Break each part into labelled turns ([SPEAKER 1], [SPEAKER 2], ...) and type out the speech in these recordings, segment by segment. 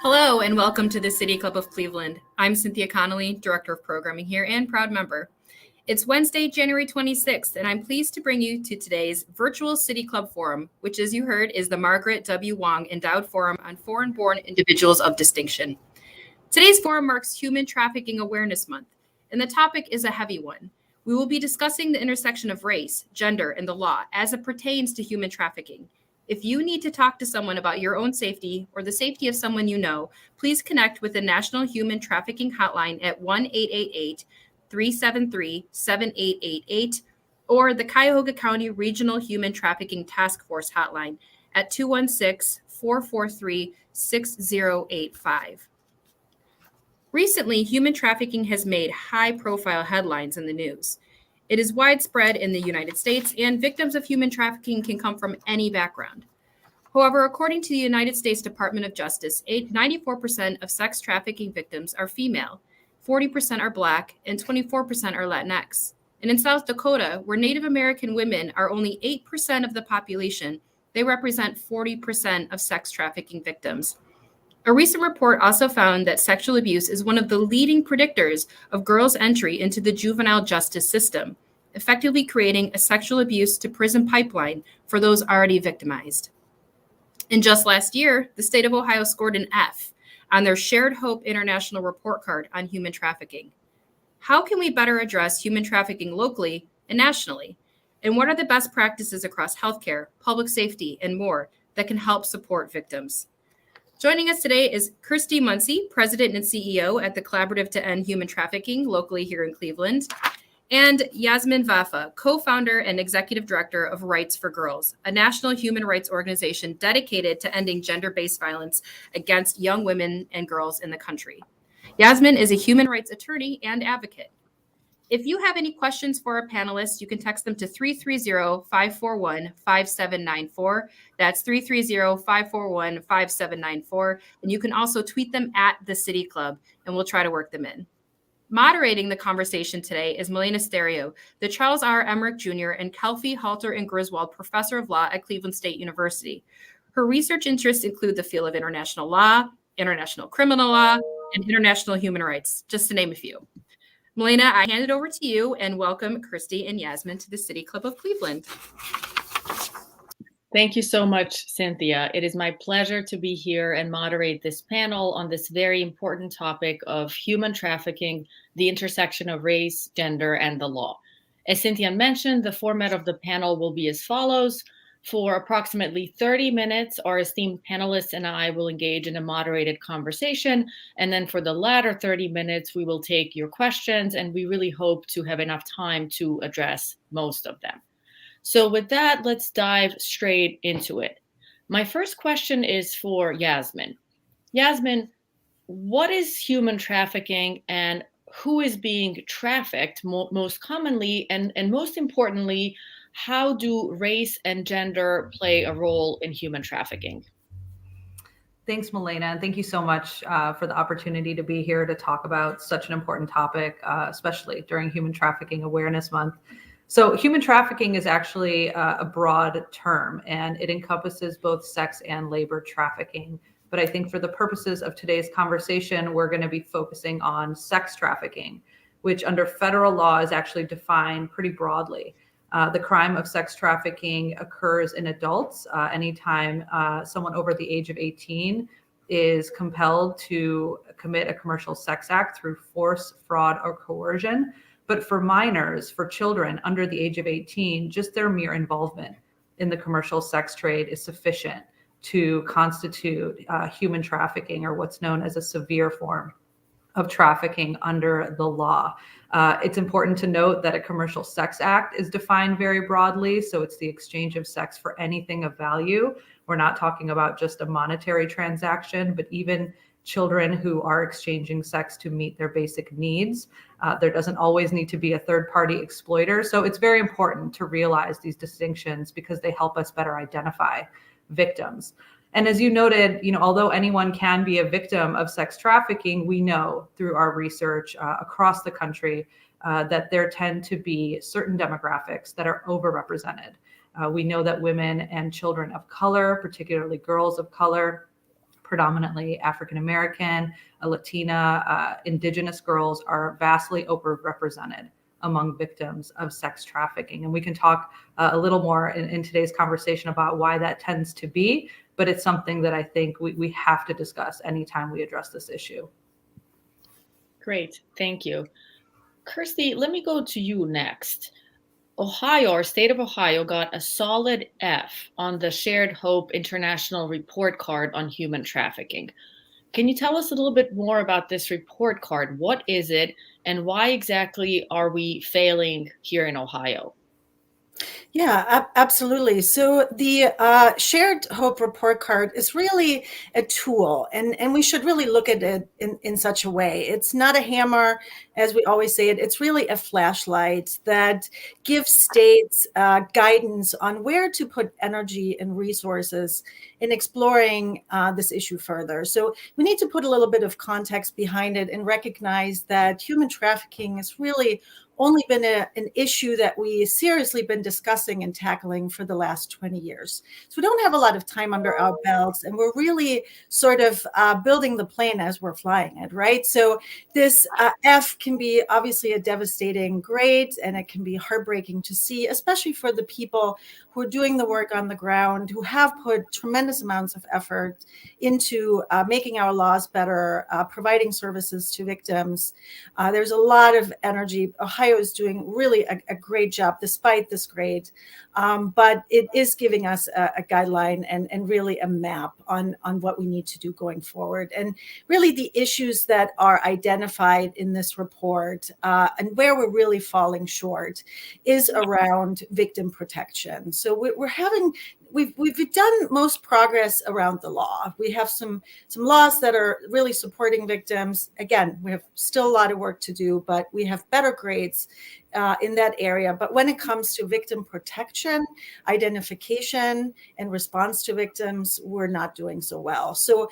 [SPEAKER 1] Hello and welcome to the City Club of Cleveland. I'm Cynthia Connolly, Director of Programming here and proud member. It's Wednesday, January 26th, and I'm pleased to bring you to today's virtual City Club Forum, which, as you heard, is the Margaret W. Wong Endowed Forum on Foreign-Born Individuals of Distinction. Today's forum marks Human Trafficking Awareness Month, and the topic is a heavy one. We will be discussing the intersection of race, gender, and the law as it pertains to human trafficking. If you need to talk to someone about your own safety or the safety of someone you know, please connect with the National Human Trafficking Hotline at 1-888-373-7888 or the Cuyahoga County Regional Human Trafficking Task Force Hotline at 216-443-6085. Recently, human trafficking has made high-profile headlines in the news. It is widespread in the United States, and victims of human trafficking can come from any background. However, according to the United States Department of Justice, 94% of sex trafficking victims are female, 40% are Black, and 24% are Latinx. And in South Dakota, where Native American women are only 8% of the population, they represent 40% of sex trafficking victims. A recent report also found that sexual abuse is one of the leading predictors of girls' entry into the juvenile justice system, effectively creating a sexual abuse to prison pipeline for those already victimized. And just last year, the state of Ohio scored an F on their Shared Hope International Report Card on human trafficking. How can we better address human trafficking locally and nationally? And what are the best practices across healthcare, public safety, and more that can help support victims? Joining us today is Kirsty Muncy, President and CEO at the Collaborative to End Human Trafficking locally here in Cleveland, and Yasmin Vafa, co-founder and executive director of Rights for Girls, a national human rights organization dedicated to ending gender-based violence against young women and girls in the country. Yasmin is a human rights attorney and advocate. If you have any questions for our panelists, you can text them to 330-541-5794. That's 330-541-5794. And you can also tweet them at the City Club, and we'll try to work them in. Moderating the conversation today is Milena Stereo, the Charles R. Emmerich Jr. and Kelfie Halter and Griswold Professor of Law at Cleveland State University. Her research interests include the field of international law, international criminal law, and international human rights, just to name a few. Milena, I hand it over to you, and welcome Kirsty and Yasmin to the City Club of Cleveland.
[SPEAKER 2] Thank you so much, Cynthia. It is my pleasure to be here and moderate this panel on this very important topic of human trafficking, the intersection of race, gender, and the law. As Cynthia mentioned, the format of the panel will be as follows. For approximately 30 minutes, our esteemed panelists and I will engage in a moderated conversation. And then for the latter 30 minutes, we will take your questions, and we really hope to have enough time to address most of them. So with that, let's dive straight into it. My first question is for Yasmin. Yasmin, what is human trafficking and who is being trafficked most commonly? And most importantly, how do race and gender play a role in human trafficking?
[SPEAKER 3] Thanks, Milena, and thank you so much for the opportunity to be here to talk about such an important topic, especially during Human Trafficking Awareness Month. So human trafficking is actually a broad term, and it encompasses both sex and labor trafficking. But I think for the purposes of today's conversation, we're going to be focusing on sex trafficking, which under federal law is actually defined pretty broadly. The crime of sex trafficking occurs in adults anytime someone over the age of 18 is compelled to commit a commercial sex act through force, fraud, or coercion. But for minors, for children under the age of 18, just their mere involvement in the commercial sex trade is sufficient to constitute human trafficking, or what's known as a severe form of trafficking under the law. It's important to note that a commercial sex act is defined very broadly. So it's the exchange of sex for anything of value. We're not talking about just a monetary transaction, but even children who are exchanging sex to meet their basic needs. There doesn't always need to be a third-party exploiter. So it's very important to realize these distinctions because they help us better identify victims. And as you noted, although anyone can be a victim of sex trafficking, we know through our research across the country that there tend to be certain demographics that are overrepresented. We know that women and children of color, particularly girls of color, predominantly African American, Latina, Indigenous girls are vastly overrepresented among victims of sex trafficking. And we can talk a little more in today's conversation about why that tends to be, but it's something that I think we have to discuss anytime we address this issue.
[SPEAKER 2] Great, thank you. Kirsty, let me go to you next. Ohio, our state of Ohio, got a solid F on the Shared Hope International Report Card on Human Trafficking. Can you tell us a little bit more about this report card? What is it, and why exactly are we failing here in Ohio?
[SPEAKER 4] Yeah, absolutely. So the Shared Hope Report Card is really a tool, and we should really look at it in such a way. It's not a hammer, as we always say it. It's really a flashlight that gives states guidance on where to put energy and resources in exploring this issue further. So we need to put a little bit of context behind it and recognize that human trafficking is really only been an issue that we seriously been discussing and tackling for the last 20 years. So we don't have a lot of time under our belts, and we're really sort of building the plane as we're flying it, right? So this F can be obviously a devastating grade, and it can be heartbreaking to see, especially for the people who are doing the work on the ground, who have put tremendous amounts of effort into making our laws better, providing services to victims. There's a lot of energy. Ohio is doing really a great job despite this grade, but it is giving us a guideline and really a map on what we need to do going forward. And really the issues that are identified in this report and where we're really falling short is around victim protection. So we've done most progress around the law. We have some laws that are really supporting victims. Again, we have still a lot of work to do, but we have better grades in that area. But when it comes to victim protection, identification, and response to victims, we're not doing so well. So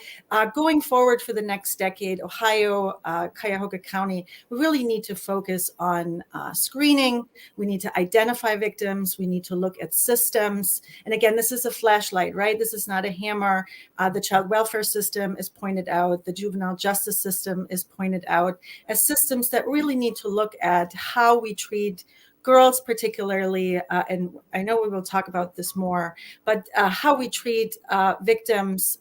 [SPEAKER 4] going forward for the next decade, Ohio, Cuyahoga County, we really need to focus on screening. We need to identify victims. We need to look at systems. And again, this is a flashlight, right? This is not a hammer. The child welfare system is pointed out. The juvenile justice system is pointed out as systems that really need to look at how we treat girls particularly, and I know we will talk about this more, but how we treat victims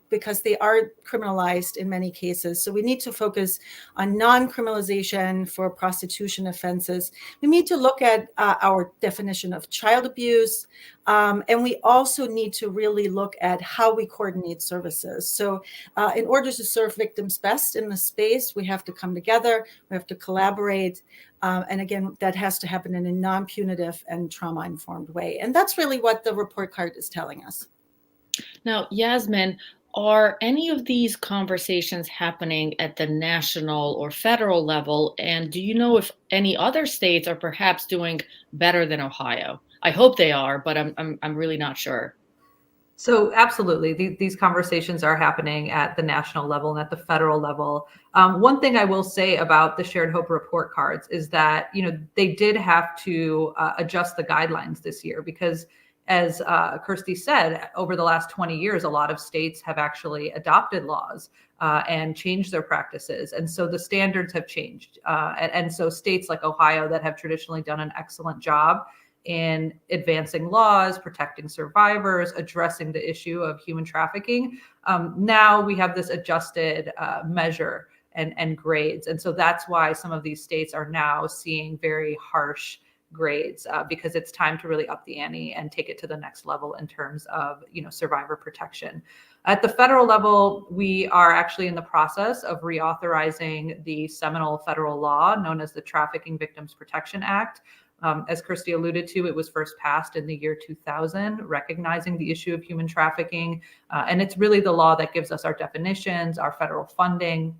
[SPEAKER 4] because they are criminalized in many cases. So we need to focus on non-criminalization for prostitution offenses. We need to look at our definition of child abuse. And we also need to really look at how we coordinate services. So in order to serve victims best in the space, we have to come together, we have to collaborate. And again, that has to happen in a non-punitive and trauma-informed way. And that's really what the report card is telling us.
[SPEAKER 2] Now, Yasmin, are any of these conversations happening at the national or federal level? And do you know if any other states are perhaps doing better than Ohio? I hope they are, but I'm really not sure.
[SPEAKER 3] So absolutely, these conversations are happening at the national level and at the federal level. One thing I will say about the Shared Hope report cards is that, they did have to adjust the guidelines this year because, as Kirsty said, over the last 20 years, a lot of states have actually adopted laws and changed their practices. And so the standards have changed. And so states like Ohio that have traditionally done an excellent job in advancing laws, protecting survivors, addressing the issue of human trafficking, now we have this adjusted measure and grades. And so that's why some of these states are now seeing very harsh grades because it's time to really up the ante and take it to the next level in terms of survivor protection. At the federal level, we are actually in the process of reauthorizing the seminal federal law known as the Trafficking Victims Protection Act. As Kirsty alluded to, it was first passed in the year 2000, recognizing the issue of human trafficking. And it's really the law that gives us our definitions, our federal funding,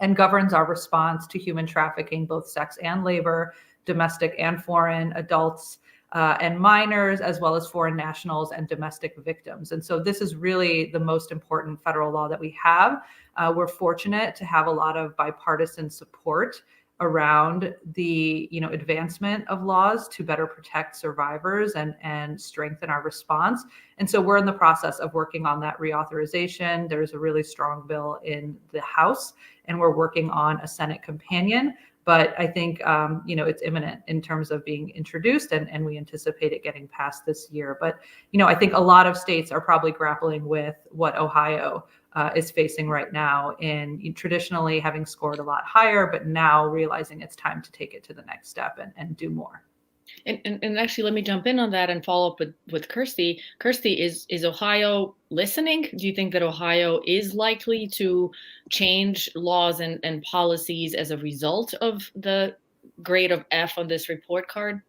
[SPEAKER 3] and governs our response to human trafficking, both sex and labor, domestic and foreign, adults and minors, as well as foreign nationals and domestic victims. And so this is really the most important federal law that we have. We're fortunate to have a lot of bipartisan support around the advancement of laws to better protect survivors and strengthen our response. And so we're in the process of working on that reauthorization. There's a really strong bill in the House, and we're working on a Senate companion. But I think it's imminent in terms of being introduced, and we anticipate it getting passed this year. But I think a lot of states are probably grappling with what Ohio is facing right now, in traditionally having scored a lot higher, but now realizing it's time to take it to the next step and do more.
[SPEAKER 2] And actually, let me jump in on that and follow up with Kirsty. Kirsty, is Ohio listening? Do you think that Ohio is likely to change laws and policies as a result of the grade of F on this report card?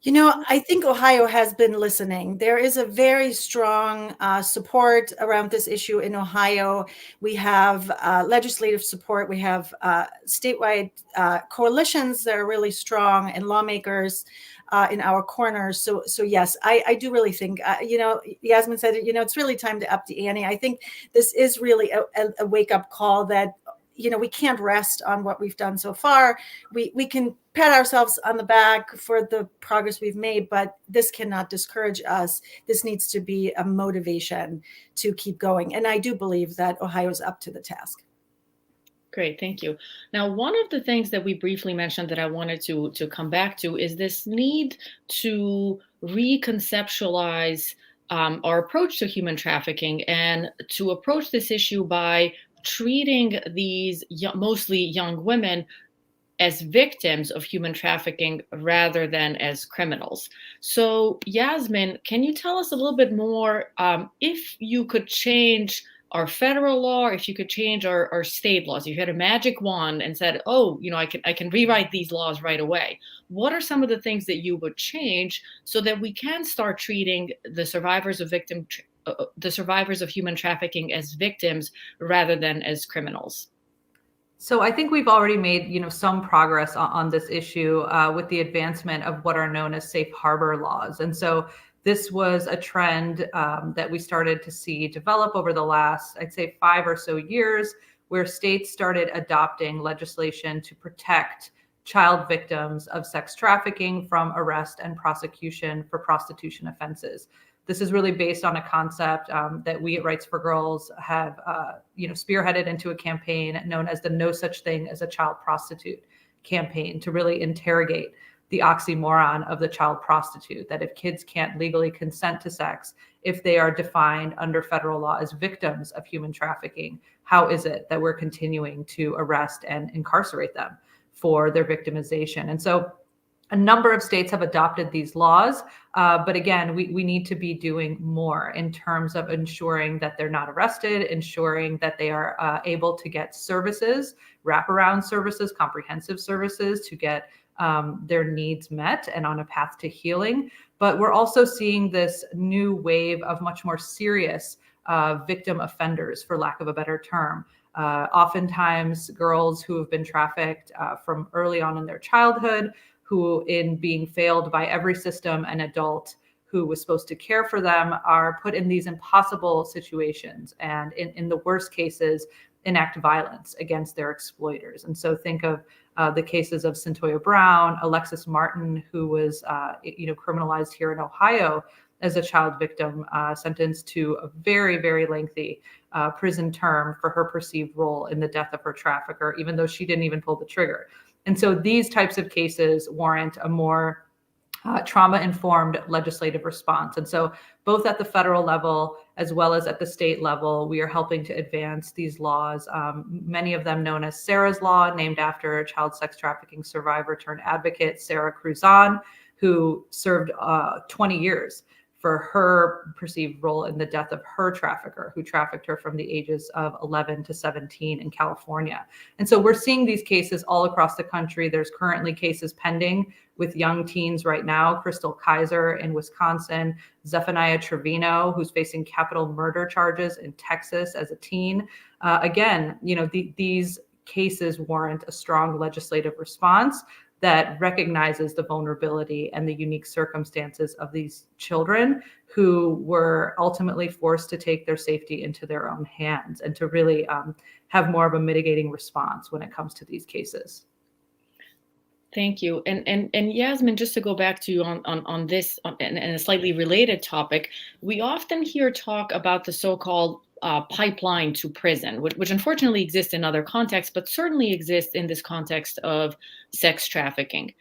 [SPEAKER 4] I think Ohio has been listening. There is a very strong support around this issue in Ohio. We have legislative support. We have statewide coalitions that are really strong, and lawmakers in our corners. So yes, I do really think, Yasmin said it, it's really time to up the ante. I think this is really a wake-up call that we can't rest on what we've done so far. We can pat ourselves on the back for the progress we've made, but this cannot discourage us. This needs to be a motivation to keep going. And I do believe that Ohio is up to the task.
[SPEAKER 2] Great, thank you. Now, one of the things that we briefly mentioned that I wanted to come back to is this need to reconceptualize our approach to human trafficking, and to approach this issue by treating these mostly young women as victims of human trafficking rather than as criminals. So, Yasmin, can you tell us a little bit more, if you could change our federal law, or if you could change our state laws, if you had a magic wand and said, oh, I can rewrite these laws right away, what are some of the things that you would change so that we can start treating the survivors of human trafficking as victims rather than as criminals?
[SPEAKER 3] So I think we've already made, some progress on this issue with the advancement of what are known as safe harbor laws. And so this was a trend that we started to see develop over the last, I'd say, 5 or so years, where states started adopting legislation to protect child victims of sex trafficking from arrest and prosecution for prostitution offenses. This is really based on a concept that we at Rights for Girls have, spearheaded into a campaign known as the No Such Thing as a Child Prostitute campaign, to really interrogate the oxymoron of the child prostitute, that if kids can't legally consent to sex, if they are defined under federal law as victims of human trafficking, how is it that we're continuing to arrest and incarcerate them for their victimization? And so a number of states have adopted these laws, but again, we need to be doing more in terms of ensuring that they're not arrested, ensuring that they are able to get services, wraparound services, comprehensive services, to get their needs met and on a path to healing. But we're also seeing this new wave of much more serious victim offenders, for lack of a better term. Oftentimes girls who have been trafficked from early on in their childhood, who, in being failed by every system and adult who was supposed to care for them, are put in these impossible situations, and in the worst cases, enact violence against their exploiters. And so think of the cases of Cyntoia Brown, Alexis Martin, who was criminalized here in Ohio as a child victim, sentenced to a very, very lengthy prison term for her perceived role in the death of her trafficker, even though she didn't even pull the trigger. And so these types of cases warrant a more trauma-informed legislative response. And so both at the federal level as well as at the state level, we are helping to advance these laws, many of them known as Sarah's Law, named after child sex trafficking survivor turned advocate Sarah Cruzan, who served 20 years for her perceived role in the death of her trafficker, who trafficked her from the ages of 11 to 17 in California. And so we're seeing these cases all across the country. There's currently cases pending with young teens right now: Crystal Kaiser in Wisconsin, Zephaniah Trevino, who's facing capital murder charges in Texas as a teen. These cases warrant a strong legislative response that recognizes the vulnerability and the unique circumstances of these children who were ultimately forced to take their safety into their own hands, and to really have more of a mitigating response when it comes to these cases.
[SPEAKER 2] Thank you. And Yasmin, just to go back to you on this and a slightly related topic, we often hear talk about the so-called pipeline to prison, which unfortunately exists in other contexts, but certainly exists in this context of sex trafficking.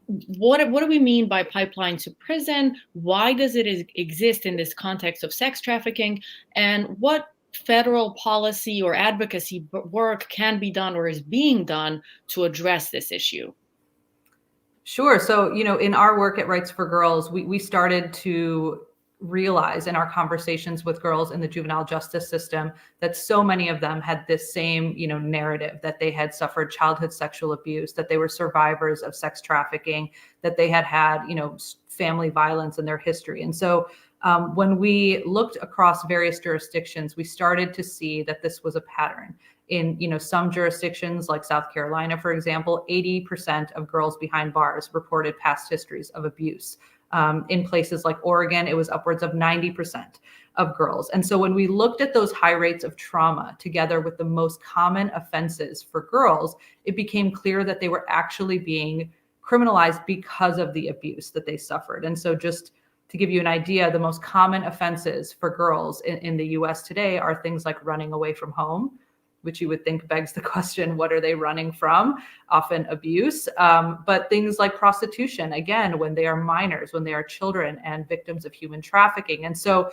[SPEAKER 2] What do we mean by pipeline to prison? Why does it exist in this context of sex trafficking? And what federal policy or advocacy work can be done or is being done to address this issue?
[SPEAKER 3] Sure. So, in our work at Rights for Girls, we started to realize in our conversations with girls in the juvenile justice system that so many of them had this same, narrative, that they had suffered childhood sexual abuse, that they were survivors of sex trafficking, that they had, family violence in their history. And so when we looked across various jurisdictions, we started to see that this was a pattern. In some jurisdictions like South Carolina, for example, 80% of girls behind bars reported past histories of abuse. In places like Oregon, it was upwards of 90% of girls. And so when we looked at those high rates of trauma together with the most common offenses for girls, it became clear that they were actually being criminalized because of the abuse that they suffered. And so just to give you an idea, the most common offenses for girls in the US today are things like running away from home, which you would think begs the question, what are they running from? Often abuse, but things like prostitution, again, when they are minors, when they are children and victims of human trafficking. And so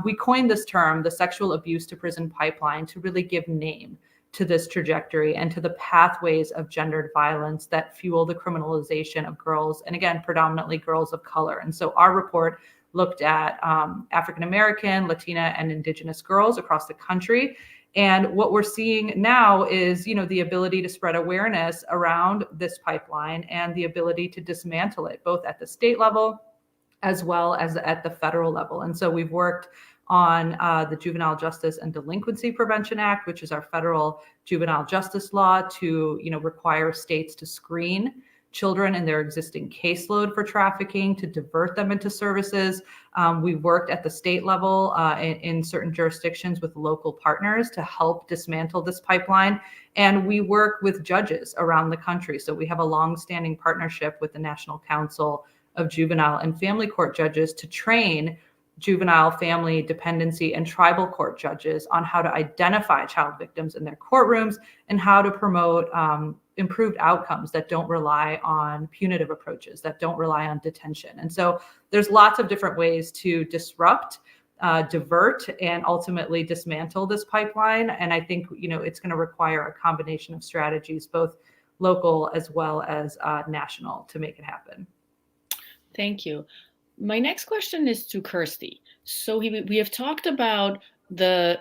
[SPEAKER 3] we coined this term, the sexual abuse to prison pipeline, to really give name to this trajectory and to the pathways of gendered violence that fuel the criminalization of girls, and again, predominantly girls of color. And so our report looked at African-American, Latina, and Indigenous girls across the country. And what we're seeing now is, the ability to spread awareness around this pipeline and the ability to dismantle it, both at the state level as well as at the federal level. And so we've worked on the Juvenile Justice and Delinquency Prevention Act, which is our federal juvenile justice law, to require states to screen children in their existing caseload for trafficking, to divert them into services. We've worked at the state level in certain jurisdictions with local partners to help dismantle this pipeline. And we work with judges around the country. So we have a longstanding partnership with the National Council of Juvenile and Family Court Judges to train juvenile, family, dependency, and tribal court judges on how to identify child victims in their courtrooms and how to promote improved outcomes that don't rely on punitive approaches, that don't rely on detention. And so there's lots of different ways to disrupt, divert, and ultimately dismantle this pipeline. And I think, it's going to require a combination of strategies, both local as well as national, to make it happen.
[SPEAKER 2] Thank you. My next question is to Kirsty. So we have talked about the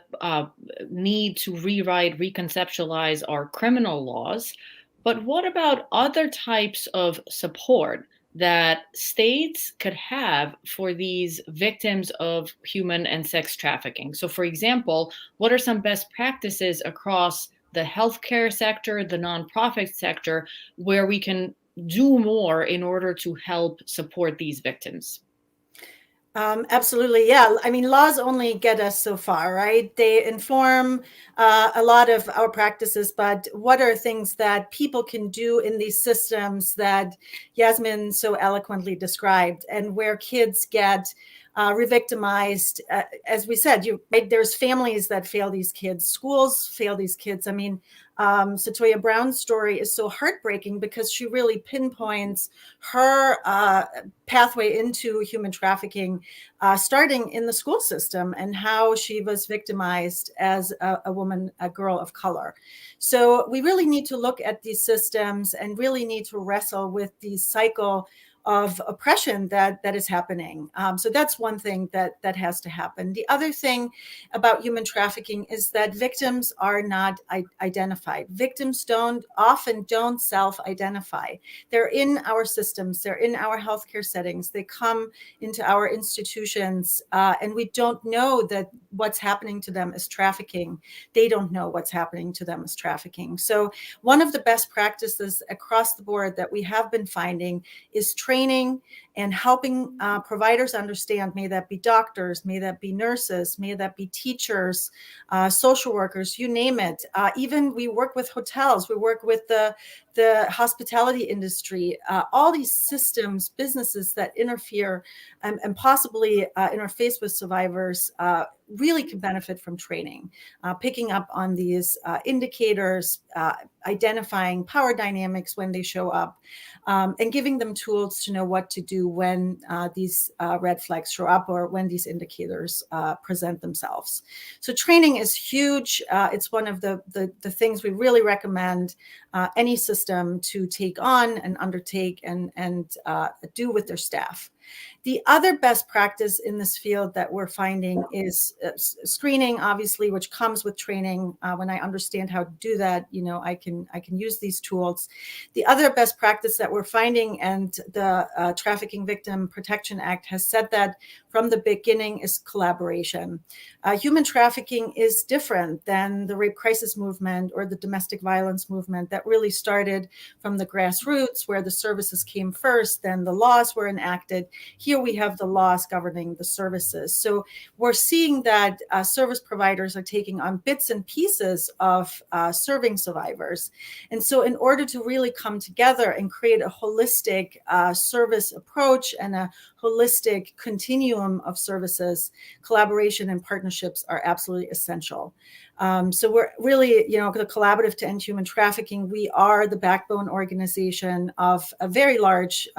[SPEAKER 2] need to rewrite, reconceptualize our criminal laws, but what about other types of support that states could have for these victims of human and sex trafficking? So for example, what are some best practices across the healthcare sector, the nonprofit sector, where we can do more in order to help support these victims?
[SPEAKER 4] Absolutely. Yeah. I mean, laws only get us so far, right? They inform a lot of our practices, but what are things that people can do in these systems that Yasmin so eloquently described, and where kids get re-victimized? As we said, right, there's families that fail these kids, schools fail these kids. I mean, Satoya Brown's story is so heartbreaking because she really pinpoints her pathway into human trafficking, starting in the school system, and how she was victimized as a woman, a girl of color. So we really need to look at these systems and really need to wrestle with the cycle of oppression that is happening. So that's one thing that has to happen. The other thing about human trafficking is that victims are not identified. Victims often don't self-identify. They're in our systems. They're in our healthcare settings. They come into our institutions, and we don't know that what's happening to them is trafficking. They don't know what's happening to them as trafficking. So one of the best practices across the board that we have been finding is training and helping providers understand, may that be doctors, may that be nurses, may that be teachers, social workers, you name it. Even we work with hotels, we work with the hospitality industry, all these systems, businesses that interfere and possibly interface with survivors really can benefit from training, picking up on these indicators, identifying power dynamics when they show up, and giving them tools to know what to do when these red flags show up or when these indicators present themselves. So training is huge. It's one of the things we really recommend any system to take on and undertake and do with their staff. The other best practice in this field that we're finding is screening, obviously, which comes with training. When I understand how to do that, I can use these tools. The other best practice that we're finding, and the Trafficking Victim Protection Act has said that from the beginning, is collaboration. Human trafficking is different than the rape crisis movement or the domestic violence movement that really started from the grassroots, where the services came first, then the laws were enacted. Here we have the laws governing the services. So we're seeing that service providers are taking on bits and pieces of serving survivors. And so in order to really come together and create a holistic service approach and a holistic continuum of services, collaboration and partnerships are absolutely essential. So we're really, the Collaborative to End Human Trafficking, we are the backbone organization of a very large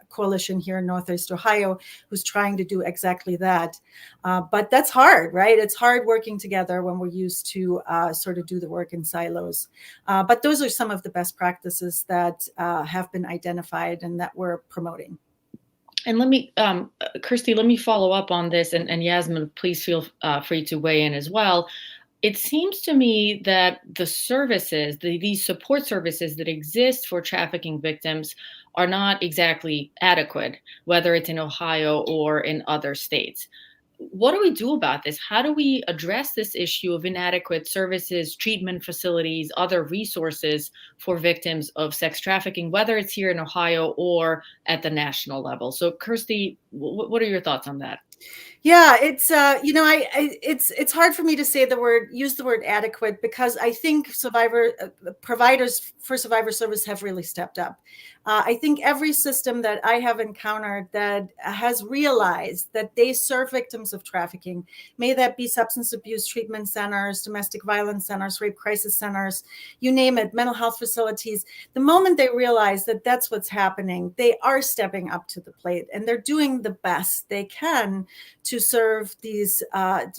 [SPEAKER 4] coalition here in Northeast Ohio who's trying to do exactly that. But that's hard, right? It's hard working together when we're used to sort of do the work in silos. But those are some of the best practices that have been identified and that we're promoting.
[SPEAKER 2] And let me, Kirsty, let me follow up on this, and Yasmin, please feel free to weigh in as well. It seems to me that the services, these support services that exist for trafficking victims are not exactly adequate, whether it's in Ohio or in other states. What do we do about this? How do we address this issue of inadequate services, treatment facilities, other resources for victims of sex trafficking, whether it's here in Ohio or at the national level? So, Kirsty, what are your thoughts on that?
[SPEAKER 4] Yeah, it's it's hard for me to use the word adequate, because I think providers for survivor service have really stepped up. I think every system that I have encountered that has realized that they serve victims of trafficking, may that be substance abuse treatment centers, domestic violence centers, rape crisis centers, you name it, mental health facilities, the moment they realize that that's what's happening, they are stepping up to the plate and they're doing the best they can to serve these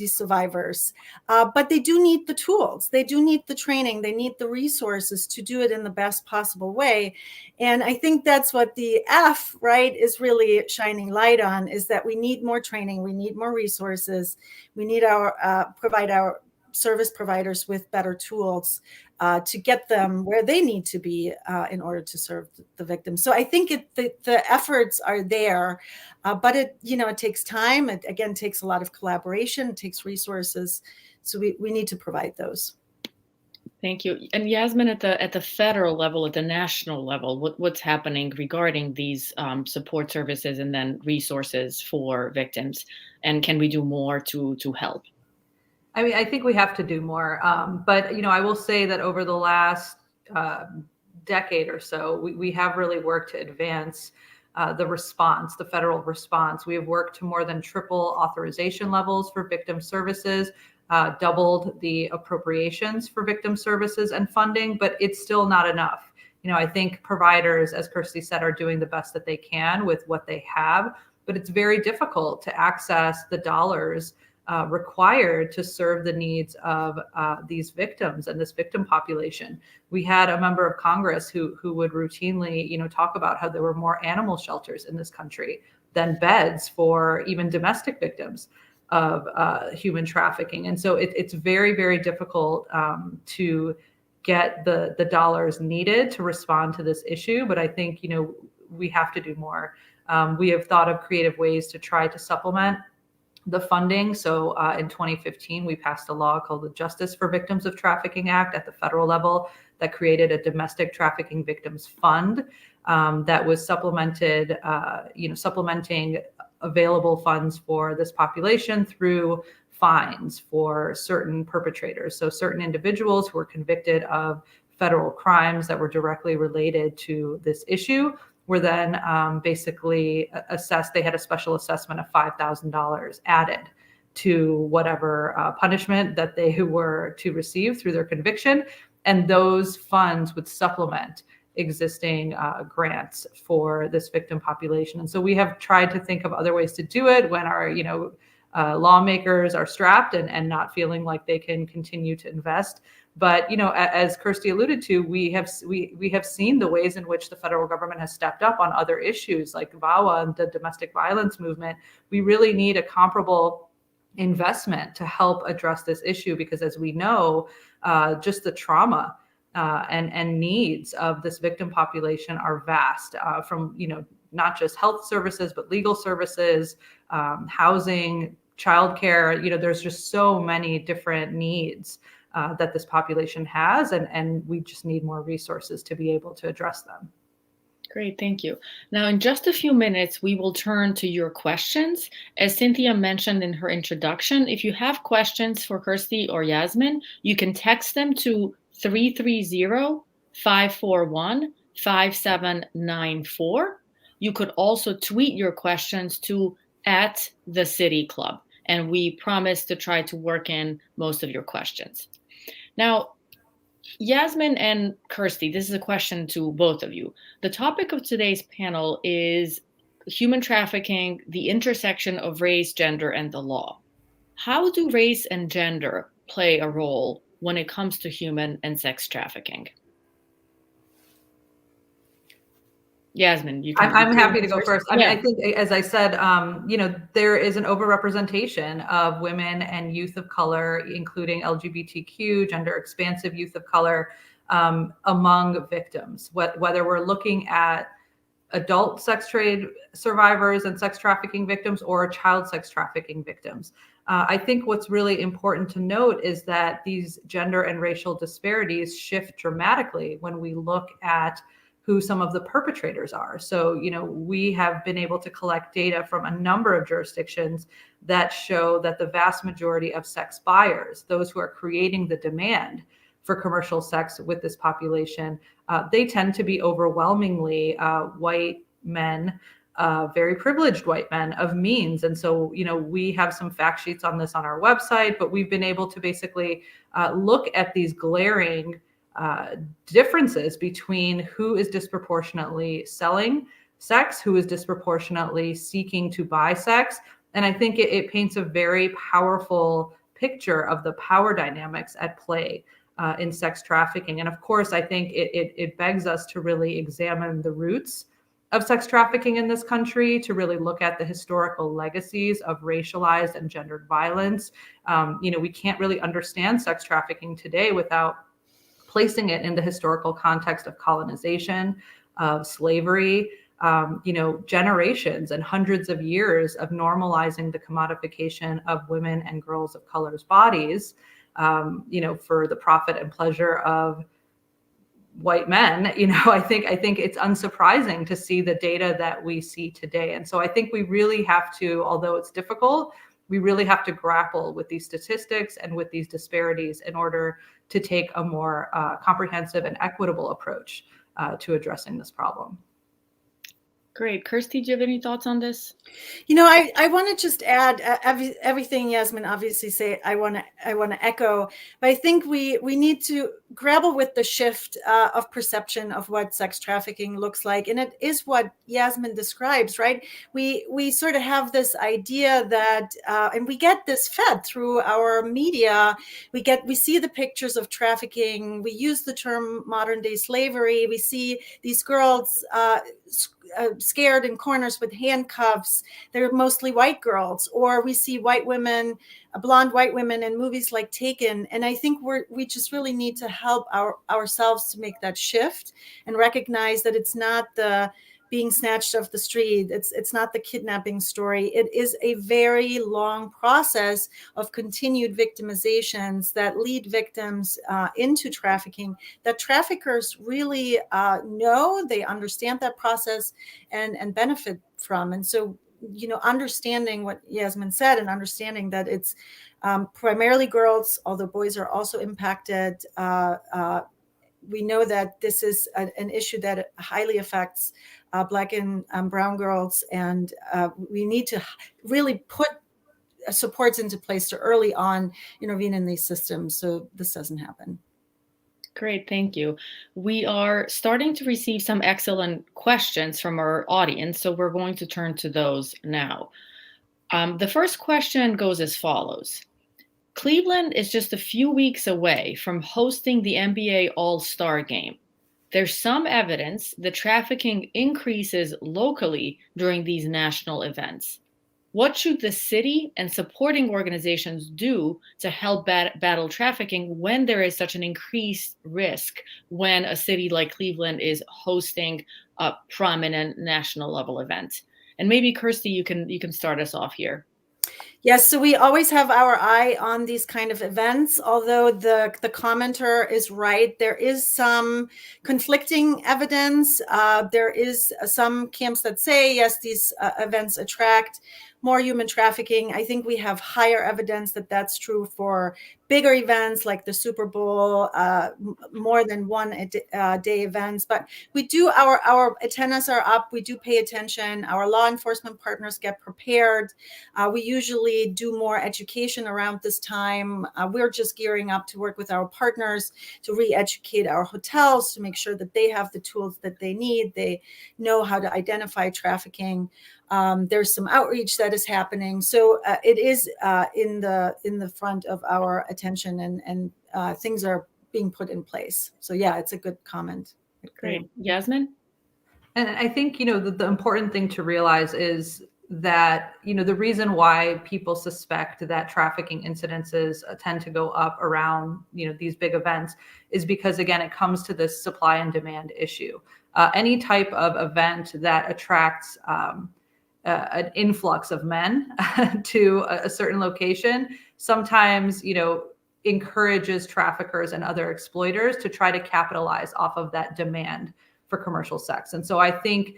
[SPEAKER 4] survivors. But they do need the tools, they do need the training, they need the resources to do it in the best possible way. And I think that's what the F, right, is really shining light on, is that we need more training, we need more resources, we need provide our service providers with better tools to get them where they need to be in order to serve the victims. So I think the efforts are there, but it takes time. It again takes a lot of collaboration, it takes resources. So we need to provide those.
[SPEAKER 2] Thank you. And Yasmin, at the federal level, at the national level, what's happening regarding these support services and then resources for victims? And can we do more to help?
[SPEAKER 3] I mean, I think we have to do more. But, I will say that over the last decade or so, we have really worked to advance the federal response. We have worked to more than triple authorization levels for victim services, doubled the appropriations for victim services and funding, but it's still not enough. I think providers, as Kirsty said, are doing the best that they can with what they have, but it's very difficult to access the dollars required to serve the needs of these victims and this victim population. We had a member of Congress who would routinely, talk about how there were more animal shelters in this country than beds for even domestic victims of human trafficking. And so it's very, very difficult to get the dollars needed to respond to this issue. But I think, we have to do more. We have thought of creative ways to try to supplement the funding. So in 2015, we passed a law called the Justice for Victims of Trafficking Act at the federal level that created a domestic trafficking victims fund that was supplemented, supplementing available funds for this population through fines for certain perpetrators. So certain individuals who were convicted of federal crimes that were directly related to this issue were then basically assessed. They had a special assessment of $5,000 added to whatever punishment that they were to receive through their conviction. And those funds would supplement existing grants for this victim population. And so we have tried to think of other ways to do it when our, lawmakers are strapped and not feeling like they can continue to invest. But, as Kirsty alluded to, we have seen the ways in which the federal government has stepped up on other issues like VAWA and the domestic violence movement. We really need a comparable investment to help address this issue, because as we know, just the trauma and needs of this victim population are vast, from not just health services but legal services, housing, childcare. There's just so many different needs that this population has, and we just need more resources to be able to address them.
[SPEAKER 2] Great, thank you. Now, in just a few minutes, we will turn to your questions. As Cynthia mentioned in her introduction, if you have questions for Kirsty or Yasmin, you can text them to 330-541-5794. You could also tweet your questions to @thecityclub, and we promise to try to work in most of your questions. Now, Yasmin and Kirsty, this is a question to both of you. The topic of today's panel is human trafficking, the intersection of race, gender, and the law. How do race and gender play a role when it comes to human and sex trafficking? Yasmin, you can.
[SPEAKER 3] I'm happy to go first. I mean, I think, as I said, there is an overrepresentation of women and youth of color, including LGBTQ, gender expansive youth of color, among victims. Whether we're looking at adult sex trade survivors and sex trafficking victims or child sex trafficking victims. I think what's really important to note is that these gender and racial disparities shift dramatically when we look at who some of the perpetrators are. So, we have been able to collect data from a number of jurisdictions that show that the vast majority of sex buyers, those who are creating the demand for commercial sex with this population, they tend to be overwhelmingly white men, very privileged white men of means. And so, we have some fact sheets on this on our website, but we've been able to basically look at these glaring differences between who is disproportionately selling sex, who is disproportionately seeking to buy sex. And I think it paints a very powerful picture of the power dynamics at play in sex trafficking. And of course, I think it begs us to really examine the roots of sex trafficking in this country, to really look at the historical legacies of racialized and gendered violence. We can't really understand sex trafficking today without placing it in the historical context of colonization, of slavery, generations and hundreds of years of normalizing the commodification of women and girls of color's bodies, for the profit and pleasure of white men. I think it's unsurprising to see the data that we see today. And so I think we really have to, although it's difficult, we really have to grapple with these statistics and with these disparities in order to take a more comprehensive and equitable approach to addressing this problem.
[SPEAKER 2] Great. Kirsty, do you have any thoughts on this?
[SPEAKER 4] I want to just add everything Yasmin obviously say. I want to echo, but I think we need to grapple with the shift of perception of what sex trafficking looks like, and it is what Yasmin describes, right? We sort of have this idea that, and we get this fed through our media. We see the pictures of trafficking. We use the term modern day slavery. We see these girls scared in corners with handcuffs. They're mostly white girls, or we see white women, blonde white women in movies like Taken. And I think we just really need to help ourselves to make that shift and recognize that it's not the being snatched off the street. It's not the kidnapping story. It is a very long process of continued victimizations that lead victims into trafficking, that traffickers really know, they understand that process and benefit from. And so, understanding what Yasmin said and understanding that it's primarily girls, although boys are also impacted. We know that this is an issue that highly affects Black and brown girls, and we need to really put supports into place to early on intervene in these systems so this doesn't happen.
[SPEAKER 2] Great, thank you. We are starting to receive some excellent questions from our audience, so we're going to turn to those now. The first question goes as follows. Cleveland is just a few weeks away from hosting the NBA All-Star Game. There's some evidence that trafficking increases locally during these national events. What should the city and supporting organizations do to help battle trafficking when there is such an increased risk when a city like Cleveland is hosting a prominent national level event? And maybe Kirsty, you can start us off here.
[SPEAKER 4] Yes, so we always have our eye on these kind of events, although the commenter is right. There is some conflicting evidence. There is some camps that say, yes, these events attract more human trafficking. I think we have higher evidence that that's true for bigger events like the Super Bowl, more than one day events. But we do, our antennas are up. We do pay attention. Our law enforcement partners get prepared. We usually do more education around this time. We're just gearing up to work with our partners to re-educate our hotels to make sure that they have the tools that they need. They know how to identify trafficking. There's some outreach that is happening. So it is in the front of our attention, and things are being put in place. So yeah, it's a good comment.
[SPEAKER 2] Great. Yasmin?
[SPEAKER 3] And I think, the important thing to realize is that, the reason why people suspect that trafficking incidences tend to go up around, these big events is because, again, it comes to this supply and demand issue. Any type of event that attracts an influx of men to a certain location sometimes, encourages traffickers and other exploiters to try to capitalize off of that demand for commercial sex. And so I think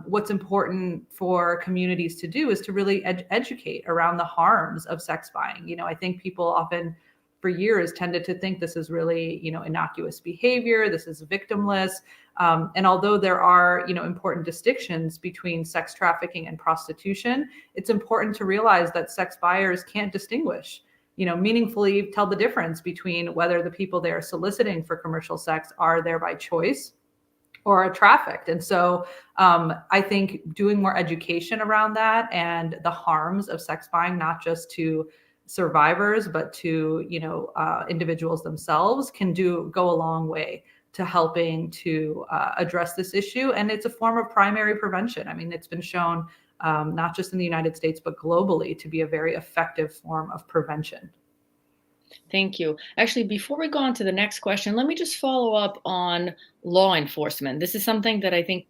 [SPEAKER 3] what's important for communities to do is to really educate around the harms of sex buying. I think people often for years tended to think this is really, innocuous behavior. This is victimless. And although there are, important distinctions between sex trafficking and prostitution, it's important to realize that sex buyers can't distinguish, meaningfully tell the difference between whether the people they are soliciting for commercial sex are there by choice or are trafficked. And so I think doing more education around that and the harms of sex buying, not just to survivors, but to, individuals themselves can go a long way to helping to address this issue. And it's a form of primary prevention. I mean, it's been shown not just in the United States, but globally to be a very effective form of prevention.
[SPEAKER 2] Thank you. Actually, before we go on to the next question, let me just follow up on law enforcement. This is something that I think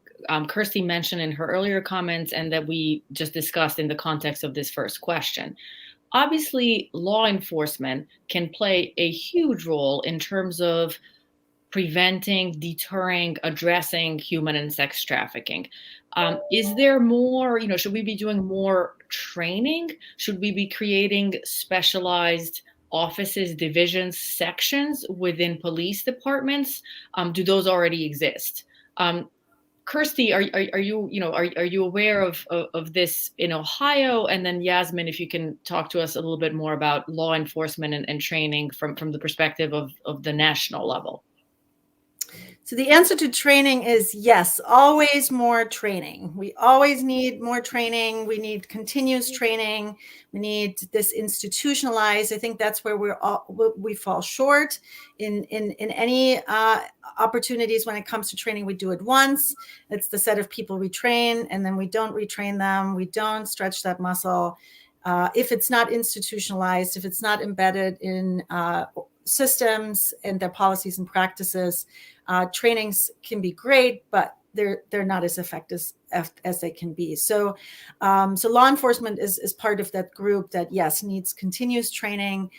[SPEAKER 2] Kirsty mentioned in her earlier comments and that we just discussed in the context of this first question. Obviously, law enforcement can play a huge role in terms of preventing, deterring, addressing human and sex trafficking. Is there more, should we be doing more training? Should we be creating specialized offices, divisions, sections within police departments? Do those already exist? Kirsty, are you aware of this in Ohio? And then Yasmin, if you can talk to us a little bit more about law enforcement and training from the perspective of the national level.
[SPEAKER 4] So the answer to training is yes, always more training. We always need more training. We need continuous training. We need this institutionalized. I think that's where we fall short in any opportunities when it comes to training. We do it once. It's the set of people we train, and then we don't retrain them. We don't stretch that muscle. If it's not institutionalized, if it's not embedded in systems and their policies and practices, trainings can be great, but they're not as effective as they can be. So law enforcement is part of that group that, yes, needs continuous training.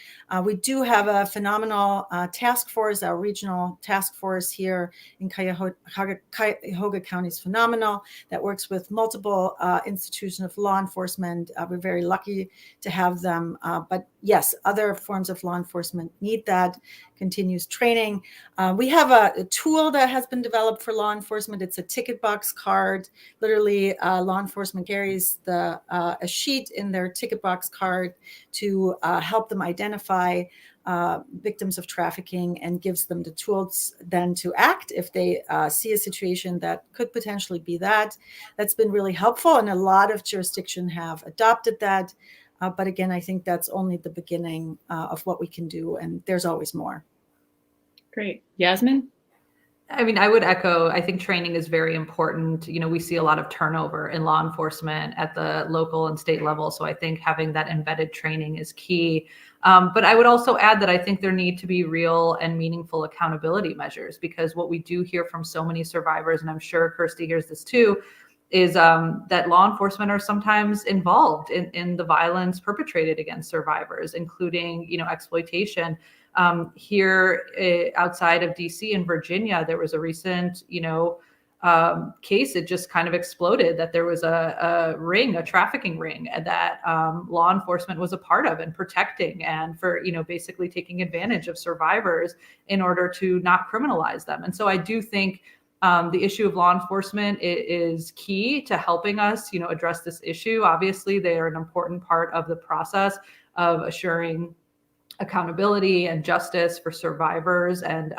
[SPEAKER 4] We do have a phenomenal task force. Our regional task force here in Cuyahoga County is phenomenal, that works with multiple institutions of law enforcement. We're very lucky to have them. But yes, other forms of law enforcement need that continuous training. We have a tool that has been developed for law enforcement. It's a ticket box card. Literally, law enforcement carries a sheet in their ticket box card to help them identify victims of trafficking, and gives them the tools then to act if they see a situation that could potentially be that. That's been really helpful, and a lot of jurisdictions have adopted that. But again, I think that's only the beginning of what we can do, and there's always more.
[SPEAKER 2] Great. Yasmin?
[SPEAKER 3] I mean, I would echo, I think training is very important. We see a lot of turnover in law enforcement at the local and state level. So I think having that embedded training is key. But I would also add that I think there need to be real and meaningful accountability measures, because what we do hear from so many survivors, and I'm sure Kirsty hears this too, is that law enforcement are sometimes involved in the violence perpetrated against survivors, including, exploitation. Here outside of DC in Virginia, there was a recent, case. It just kind of exploded that there was a trafficking ring that law enforcement was a part of and protecting, and for, basically taking advantage of survivors in order to not criminalize them. And so I do think the issue of law enforcement is key to helping us, address this issue. Obviously, they are an important part of the process of assuring accountability and justice for survivors, and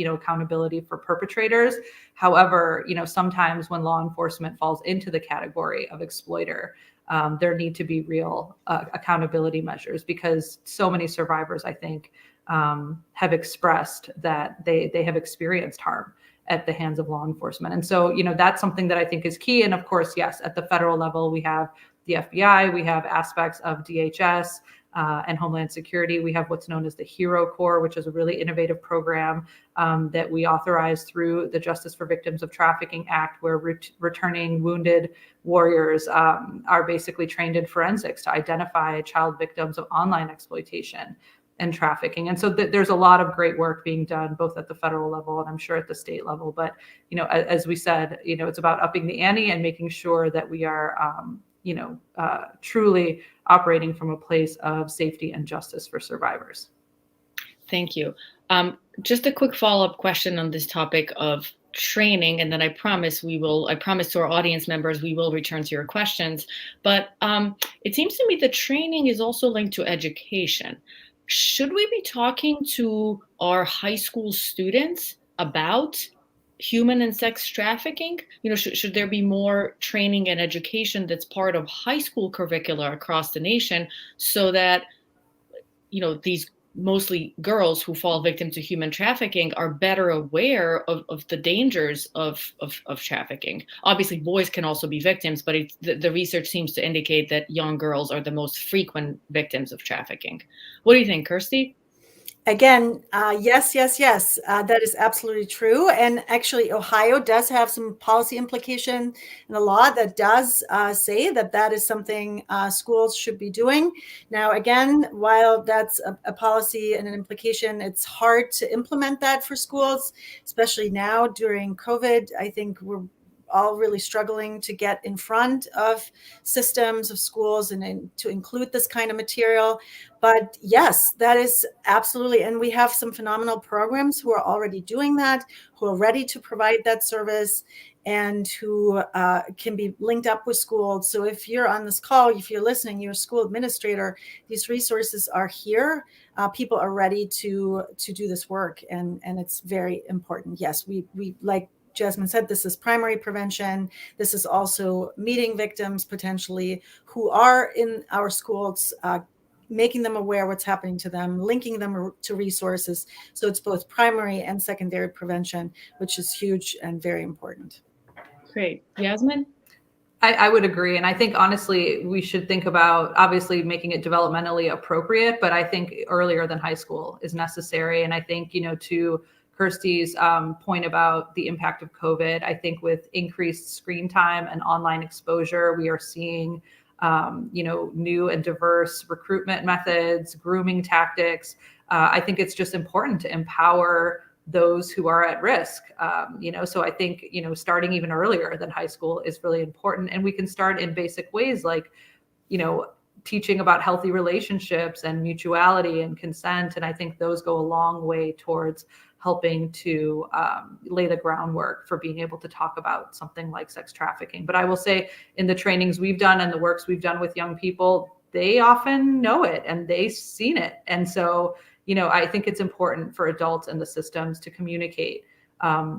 [SPEAKER 3] accountability for perpetrators. However, sometimes when law enforcement falls into the category of exploiter, there need to be real accountability measures, because so many survivors, I think, have expressed that they have experienced harm at the hands of law enforcement. And so, that's something that I think is key. And of course, yes, at the federal level, we have the FBI, we have aspects of DHS, and Homeland Security. We have what's known as the HERO Corps, which is a really innovative program that we authorize through the Justice for Victims of Trafficking Act, where returning wounded warriors are basically trained in forensics to identify child victims of online exploitation and trafficking. And so there's a lot of great work being done, both at the federal level and I'm sure at the state level. But, as we said, it's about upping the ante and making sure that we are truly operating from a place of safety and justice for survivors.
[SPEAKER 2] Thank you. Just a quick follow-up question on this topic of training, and then I promise to our audience members, we will return to your questions. But it seems to me that training is also linked to education. Should we be talking to our high school students about human and sex trafficking? Should there be more training and education that's part of high school curricula across the nation, so that, these mostly girls who fall victim to human trafficking are better aware of the dangers of trafficking? Obviously, boys can also be victims, but the research seems to indicate that young girls are the most frequent victims of trafficking. What do you think, Kirsty?
[SPEAKER 4] Again, yes. That is absolutely true. And actually, Ohio does have some policy implication in the law that does say that is something schools should be doing. Now, again, while that's a policy and an implication, it's hard to implement that for schools, especially now during COVID. I think we're all really struggling to get in front of systems of schools and to include this kind of material. But yes, that is absolutely. And we have some phenomenal programs who are already doing that, who are ready to provide that service, and who can be linked up with schools. So if you're on this call, if you're listening, you're a school administrator, these resources are here. People are ready to do this work. And it's very important. Yes, we like Jasmine said, this is primary prevention. This is also meeting victims potentially who are in our schools, making them aware what's happening to them, linking them to resources. So it's both primary and secondary prevention, which is huge and very important.
[SPEAKER 2] Great. Yasmin?
[SPEAKER 3] I would agree. And I think, honestly, we should think about obviously making it developmentally appropriate, but I think earlier than high school is necessary. And I think, to Kirsty's point about the impact of COVID. I think with increased screen time and online exposure, we are seeing new and diverse recruitment methods, grooming tactics. I think it's just important to empower those who are at risk. So I think, starting even earlier than high school is really important. And we can start in basic ways like, teaching about healthy relationships and mutuality and consent. And I think those go a long way towards helping to lay the groundwork for being able to talk about something like sex trafficking. But I will say in the trainings we've done and the works we've done with young people, they often know it and they've seen it. And so, I think it's important for adults and the systems to communicate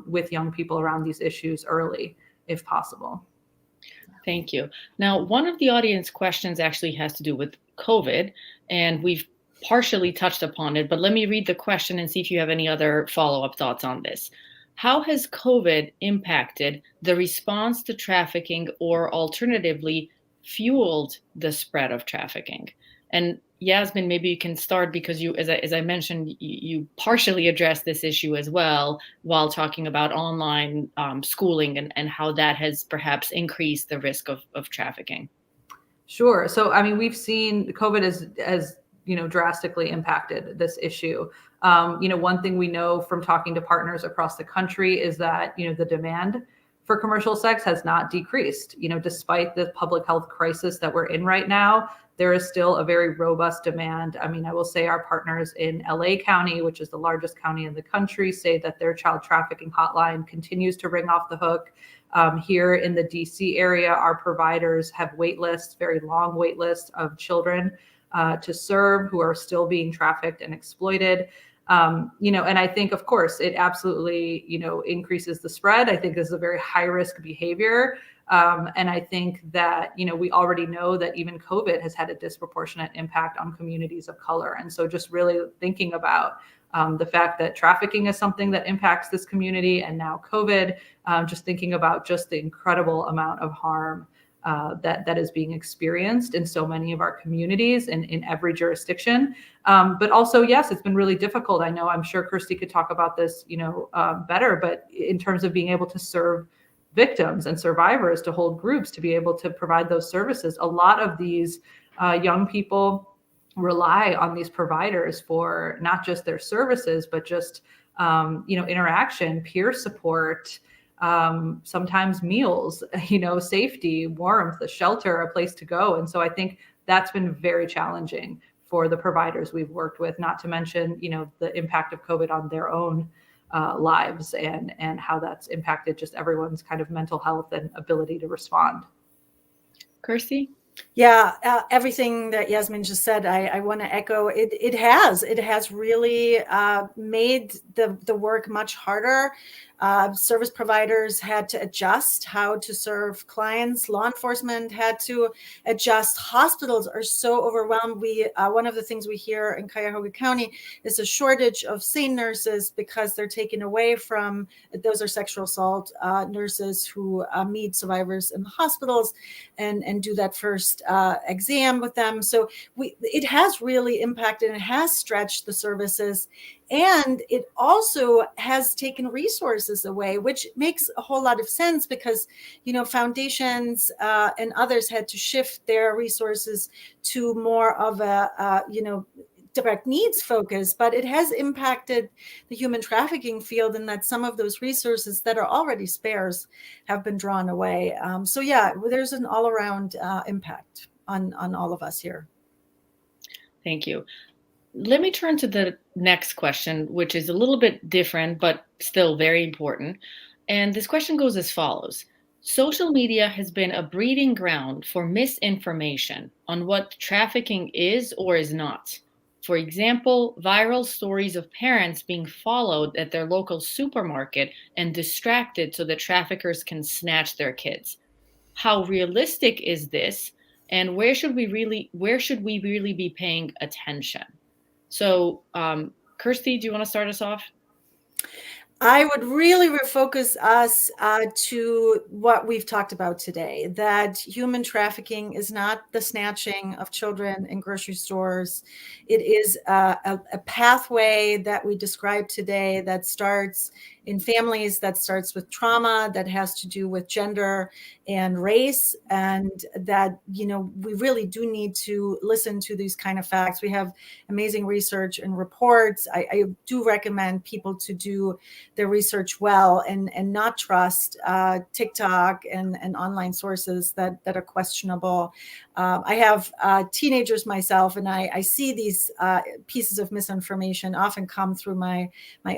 [SPEAKER 3] with young people around these issues early, if possible.
[SPEAKER 2] Thank you. Now, one of the audience questions actually has to do with COVID, and we've partially touched upon it, but let me read the question and see if you have any other follow-up thoughts on this. How has COVID impacted the response to trafficking or alternatively fueled the spread of trafficking? And Yasmin, maybe you can start because you, as I mentioned, you partially addressed this issue as well while talking about online schooling and how that has perhaps increased the risk of trafficking.
[SPEAKER 3] Sure. So, we've seen COVID as drastically impacted this issue. One thing we know from talking to partners across the country is that, the demand for commercial sex has not decreased. Despite the public health crisis that we're in right now, there is still a very robust demand. I will say our partners in LA County, which is the largest county in the country, say that their child trafficking hotline continues to ring off the hook. Here in the DC area, our providers have wait lists, very long wait lists of children to serve who are still being trafficked and exploited. And I think, of course, it absolutely, increases the spread. I think this is a very high risk behavior. And I think that, we already know that even COVID has had a disproportionate impact on communities of color. And so just really thinking about the fact that trafficking is something that impacts this community, and now COVID, just thinking about just the incredible amount of harm that is being experienced in so many of our communities and in every jurisdiction. But also, yes, it's been really difficult. I know, I'm sure Kirsty could talk about this, better, but in terms of being able to serve victims and survivors, to hold groups, to be able to provide those services, a lot of these young people rely on these providers for not just their services, but just, interaction, peer support, sometimes meals, safety, warmth, a shelter, a place to go. And so I think that's been very challenging for the providers we've worked with, not to mention, the impact of COVID on their own lives and how that's impacted just everyone's kind of mental health and ability to respond.
[SPEAKER 2] Kirsty?
[SPEAKER 4] Yeah, everything that Yasmin just said, I want to echo. It has really made the work much harder. Service providers had to adjust how to serve clients. Law enforcement had to adjust. Hospitals are so overwhelmed. One of the things we hear in Cuyahoga County is a shortage of SANE nurses because they're taken away from, those are sexual assault nurses who meet survivors in the hospitals and do that first exam with them. So it has really impacted and it has stretched the services. And it also has taken resources away, which makes a whole lot of sense because, foundations and others had to shift their resources to more of a, direct needs focus. But it has impacted the human trafficking field in that some of those resources that are already sparse have been drawn away. So yeah, there's an all around impact on all of us here.
[SPEAKER 2] Thank you. Let me turn to the next question, which is a little bit different, but still very important. And this question goes as follows. Social media has been a breeding ground for misinformation on what trafficking is or is not. For example, viral stories of parents being followed at their local supermarket and distracted so that traffickers can snatch their kids. How realistic is this? And where should we really be paying attention? So, Kirsty, do you want to start us off?
[SPEAKER 4] I would really refocus us to what we've talked about today, that human trafficking is not the snatching of children in grocery stores. It is a pathway that we described today that starts in families, that starts with trauma, that has to do with gender and race, and that, we really do need to listen to these kind of facts. We have amazing research and reports. I do recommend people to do their research well and not trust TikTok and online sources that are questionable. I have teenagers myself, and I see these pieces of misinformation often come through my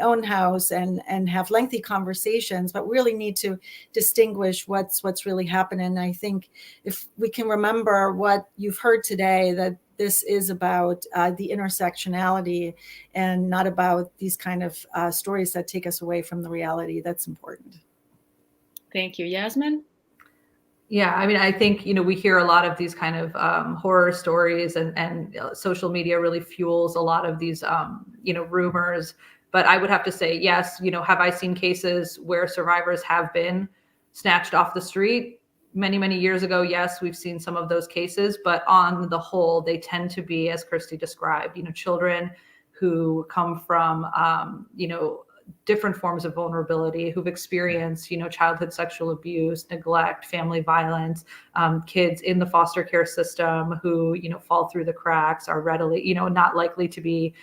[SPEAKER 4] own house and have lengthy conversations, but really need to distinguish what's really happening. I think if we can remember what you've heard today, that this is about the intersectionality and not about these kind of stories that take us away from the reality. That's important.
[SPEAKER 2] Thank you. Yasmin?
[SPEAKER 3] Yeah, I mean, I think, we hear a lot of these kind of horror stories, and social media really fuels a lot of these, rumors. But I would have to say, yes, have I seen cases where survivors have been snatched off the street? Many, many years ago, yes, we've seen some of those cases, but on the whole, they tend to be, as Kirsty described, children who come from, different forms of vulnerability, who've experienced, childhood sexual abuse, neglect, family violence, kids in the foster care system who, fall through the cracks, are readily, not likely to be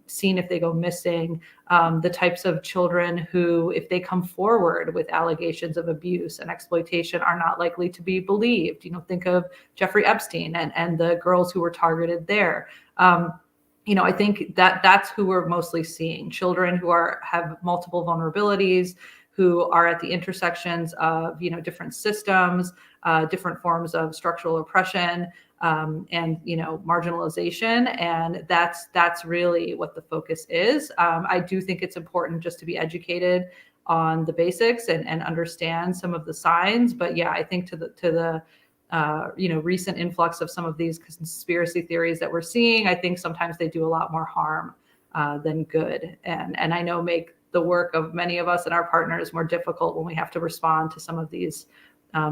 [SPEAKER 3] seen if they go missing, the types of children who, if they come forward with allegations of abuse and exploitation, are not likely to be believed. Think of Jeffrey Epstein and the girls who were targeted there. I think that's who we're mostly seeing: children who have multiple vulnerabilities, who are at the intersections of different systems, different forms of structural oppression, and marginalization. And that's really what the focus is. I do think it's important just to be educated on the basics and understand some of the signs. But yeah, I think to the recent influx of some of these conspiracy theories that we're seeing, I think sometimes they do a lot more harm than good. And I know make the work of many of us and our partners more difficult when we have to respond to some of these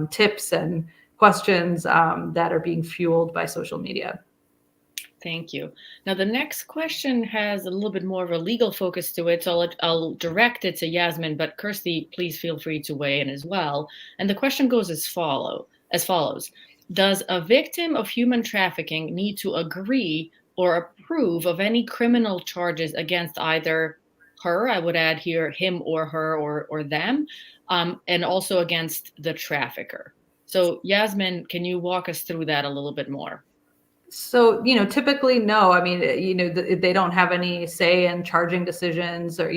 [SPEAKER 3] tips and questions that are being fueled by social media.
[SPEAKER 2] Thank you. Now, the next question has a little bit more of a legal focus to it, so I'll direct it to Yasmin, but Kirsty, please feel free to weigh in as well. And the question goes as follows. Does a victim of human trafficking need to agree or approve of any criminal charges against either her, I would add here, him or her or them, and also against the trafficker? So Yasmin, can you walk us through that a little bit more?
[SPEAKER 3] So, typically, no. I mean, they don't have any say in charging decisions, or,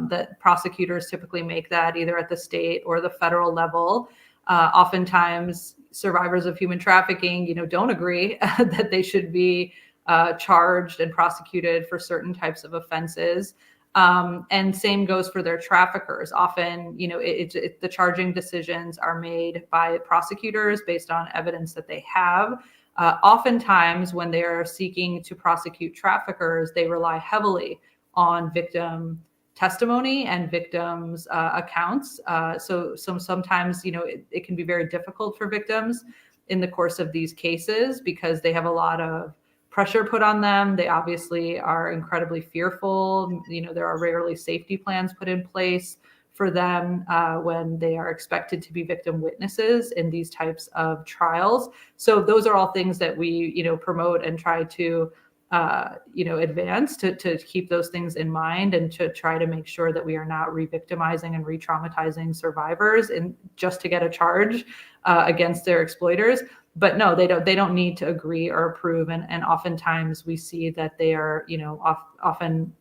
[SPEAKER 3] that prosecutors typically make that either at the state or the federal level. Oftentimes, survivors of human trafficking, don't agree that they should be charged and prosecuted for certain types of offenses. And same goes for their traffickers. Often, the charging decisions are made by prosecutors based on evidence that they have. Oftentimes, when they are seeking to prosecute traffickers, they rely heavily on victim testimony and victims' accounts. So sometimes, it can be very difficult for victims in the course of these cases because they have a lot of pressure put on them. They obviously are incredibly fearful. There are rarely safety plans put in place for them when they are expected to be victim witnesses in these types of trials. So those are all things that we, promote and try to, advance to keep those things in mind, and to try to make sure that we are not re-victimizing and re-traumatizing survivors and just to get a charge against their exploiters. But no, they don't need to agree or approve. And oftentimes we see that they are, often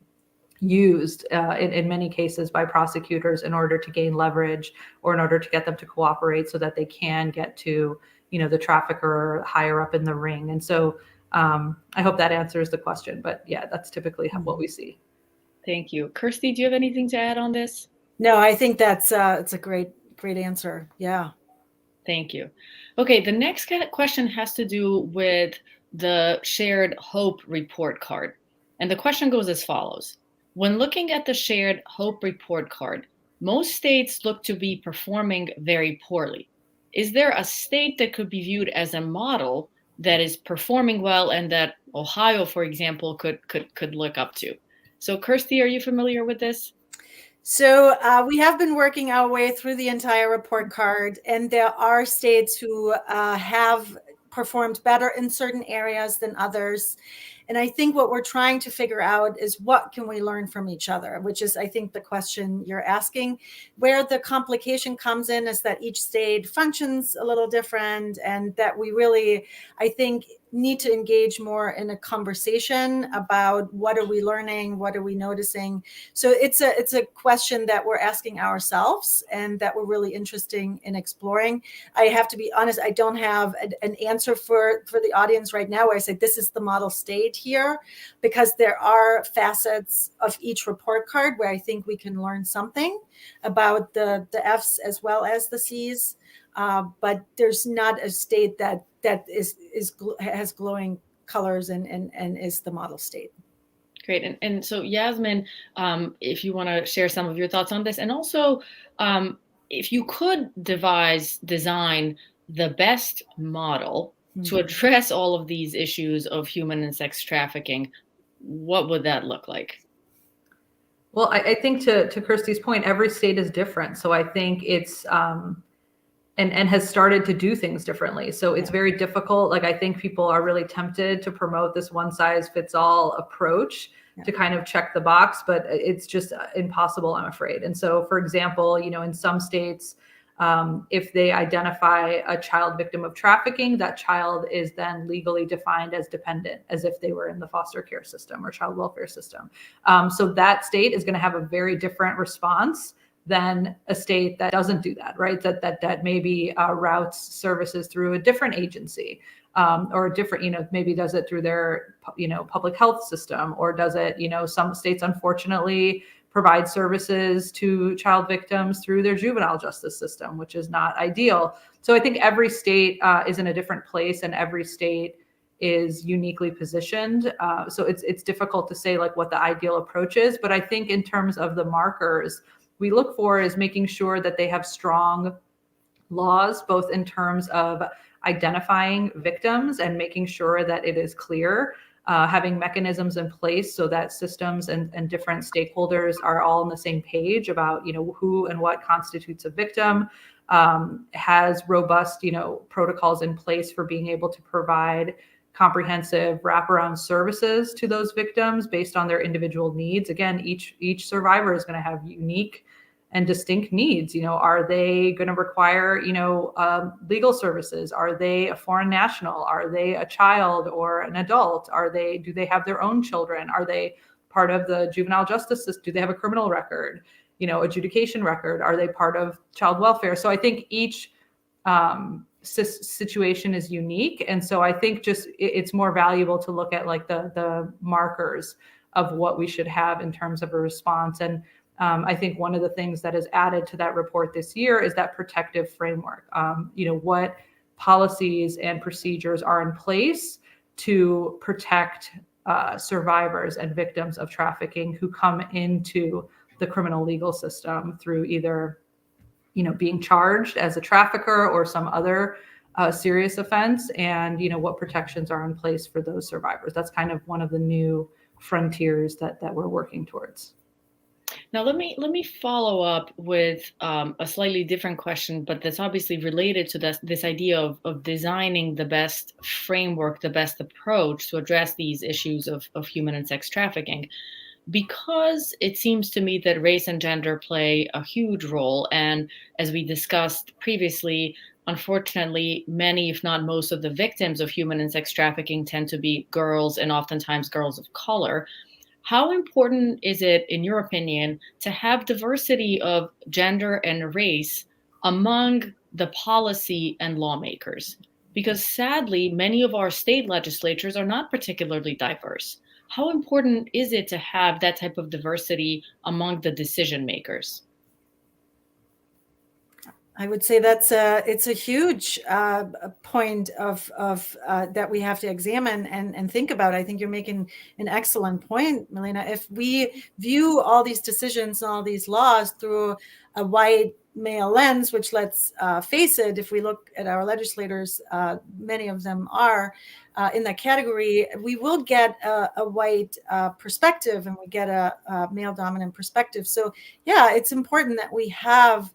[SPEAKER 3] used in many cases by prosecutors in order to gain leverage or in order to get them to cooperate so that they can get to, the trafficker higher up in the ring. And so I hope that answers the question. But yeah, that's typically what we see.
[SPEAKER 2] Thank you. Kirsty, do you have anything to add on this?
[SPEAKER 4] No, I think that's it's a great answer. Yeah.
[SPEAKER 2] Thank you. Okay, the next question has to do with the shared hope report card. And the question goes as follows. When looking at the shared hope report card, most states look to be performing very poorly. Is there a state that could be viewed as a model that is performing well and that Ohio, for example, could look up to? So, Kirsty, are you familiar with this?
[SPEAKER 4] So we have been working our way through the entire report card, and there are states who have performed better in certain areas than others. And I think what we're trying to figure out is what can we learn from each other, which is, I think, the question you're asking. Where the complication comes in is that each state functions a little different, and that we really, I think, need to engage more in a conversation about what are we learning, what are we noticing. So it's a question that we're asking ourselves and that we're really interested in exploring. I have to be honest, I don't have an answer for the audience right now where I say this is the model state here, because there are facets of each report card where I think we can learn something about the F's as well as the C's. But there's not a state that has glowing colors and is the model state.
[SPEAKER 2] Great. And so, Yasmin, if you want to share some of your thoughts on this, and also if you could design the best model to address all of these issues of human and sex trafficking, what would that look like?
[SPEAKER 3] Well, I think to Kirsty's point, every state is different. So I think it's and has started to do things differently. So it's very difficult. Like, I think people are really tempted to promote this one size fits all approach to kind of check the box, but it's just impossible, I'm afraid. And so, for example, in some states, if they identify a child victim of trafficking, that child is then legally defined as dependent, as if they were in the foster care system or child welfare system. So that state is going to have a very different response than a state that doesn't do that, right? That maybe routes services through a different agency, or a different, maybe does it through their, public health system, or does it, some states unfortunately provide services to child victims through their juvenile justice system, which is not ideal. So I think every state is in a different place, and every state is uniquely positioned. So it's difficult to say like what the ideal approach is, but I think in terms of the markers we look for is making sure that they have strong laws, both in terms of identifying victims and making sure that it is clear, having mechanisms in place so that systems and different stakeholders are all on the same page about, who and what constitutes a victim, has robust, protocols in place for being able to provide comprehensive wraparound services to those victims based on their individual needs. Again, each survivor is going to have unique and distinct needs. Are they going to require, legal services? Are they a foreign national? Are they a child or an adult? Do they have their own children? Are they part of the juvenile justice system? Do they have a criminal record, adjudication record? Are they part of child welfare? So I think each situation is unique. And so I think just it's more valuable to look at like the markers of what we should have in terms of a response. And I think one of the things that is added to that report this year is that protective framework. What policies and procedures are in place to protect survivors and victims of trafficking who come into the criminal legal system through either being charged as a trafficker or some other serious offense, and what protections are in place for those survivors. That's kind of one of the new frontiers that we're working towards.
[SPEAKER 2] Now, let me follow up with a slightly different question, but that's obviously related to this idea of designing the best framework, the best approach to address these issues of human and sex trafficking. Because it seems to me that race and gender play a huge role. And as we discussed previously, unfortunately, many, if not most, of the victims of human and sex trafficking tend to be girls, and oftentimes girls of color. How important is it, in your opinion, to have diversity of gender and race among the policy and lawmakers? Because sadly, many of our state legislatures are not particularly diverse. How important is it to have that type of diversity among the decision makers?
[SPEAKER 4] I would say it's a huge point of that we have to examine and think about. I think you're making an excellent point, Melina. If we view all these decisions and all these laws through a white male lens, which let's face it, if we look at our legislators, many of them are in that category, we will get a white perspective, and we get a male dominant perspective. So yeah, it's important that we have